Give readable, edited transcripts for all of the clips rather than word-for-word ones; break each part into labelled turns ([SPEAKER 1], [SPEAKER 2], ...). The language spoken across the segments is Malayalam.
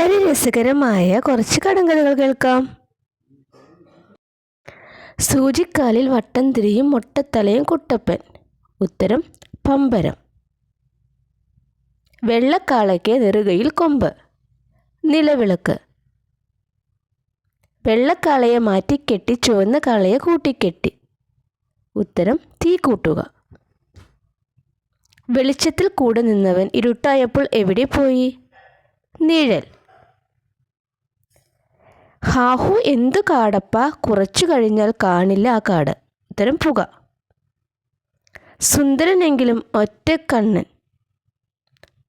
[SPEAKER 1] വളരെ രസകരമായ കുറച്ച് കടങ്കഥകൾ കേൾക്കാം. സൂചിക്കാലിൽ വട്ടം തിരിയും മൊട്ടത്തലയും കുട്ടപ്പൻ. ഉത്തരം പമ്പരം. വെള്ളക്കാളയ്ക്ക് നെറുകയിൽ കൊമ്പ്. നിലവിളക്ക്. വെള്ളക്കാളയെ മാറ്റിക്കെട്ടി ചുവന്ന കാളയെ കൂട്ടിക്കെട്ടി. ഉത്തരം തീ കൂട്ടുക. വെളിച്ചത്തിൽ കൂടെ നിന്നവൻ ഇരുട്ടായപ്പോൾ എവിടെ പോയി? നിഴൽ. ഹാഹു എന്തു കാടപ്പ, കുറച്ചു കഴിഞ്ഞാൽ കാണില്ല ആ കാട്. ഉത്തരം പുക. സുന്ദരനെങ്കിലും ഒറ്റക്കണ്ണൻ.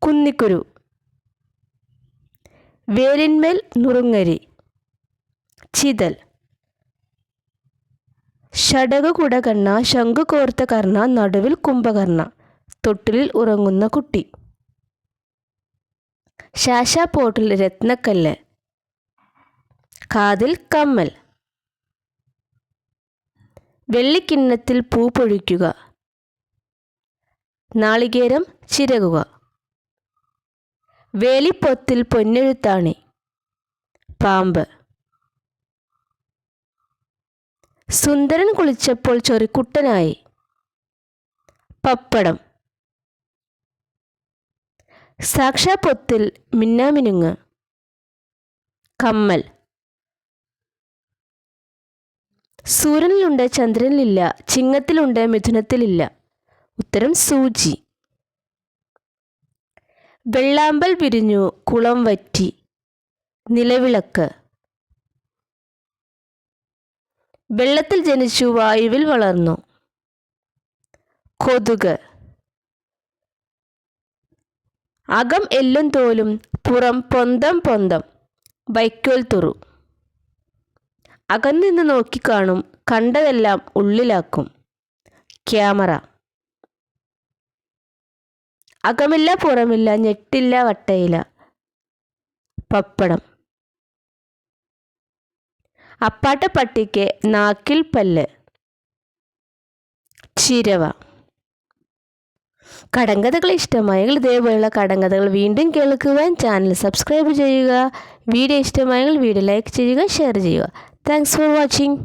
[SPEAKER 1] കുന്നിക്കുരു. വേലിന്മേൽ നുറുങ്ങരി. ചിതൽ. ഷടകുകുട കണ്ണ, ശംഖു കോർത്ത കർണ, നടുവിൽ കുംഭകർണ, തൊട്ടിലിൽ ഉറങ്ങുന്ന കുട്ടി. ശാശാപോട്ടിൽ രത്നക്കല്ല്. കാതിൽ കമ്മൽ. വെള്ളിക്കിണ്ണത്തിൽ പൂ പൊഴിക്കുക. നാളികേരം ചിരകുക. വേലിപ്പൊത്തിൽ പൊന്നെഴുത്താണി. പാമ്പ്. സുന്ദരൻ കുളിച്ചപ്പോൾ ചൊറിക്കുട്ടനായി. പപ്പടം. സാക്ഷാപ്പൊത്തിൽ മിന്നാമിനുങ്ങ്. കമ്മൽ. സൂര്യനിലുണ്ട് ചന്ദ്രനിലില്ല, ചിങ്ങത്തിലുണ്ട് മിഥുനത്തിലില്ല. ഉത്തരം സൂചി. വെള്ളാമ്പൽ വിരിഞ്ഞു കുളം വറ്റി. നിലവിളക്ക്. വെള്ളത്തിൽ ജനിച്ചു വായുവിൽ വളർന്നു. കൊതുക്. അകം എല്ലും തോലും, പുറം പൊന്തം പൊന്തം. വൈക്കോൽ തുറു. അകന്നിന്ന് നോക്കിക്കാണും, കണ്ടതെല്ലാം ഉള്ളിലാക്കും. ക്യാമറ. അകമില്ല പുറമില്ല, ഞെട്ടില്ല വട്ടയില. പപ്പടം. അപ്പാട്ട പട്ടിക്ക് നാക്കിൽ പല്ല്. ചിരവ. കടങ്കഥകൾ ഇഷ്ടമായെങ്കിൽ ഇതേപോലെയുള്ള കടങ്കഥകൾ വീണ്ടും കേൾക്കുവാൻ ചാനൽ സബ്സ്ക്രൈബ് ചെയ്യുക. വീഡിയോ ഇഷ്ടമായെങ്കിൽ വീഡിയോ ലൈക്ക് ചെയ്യുക, ഷെയർ ചെയ്യുക. Thanks for watching.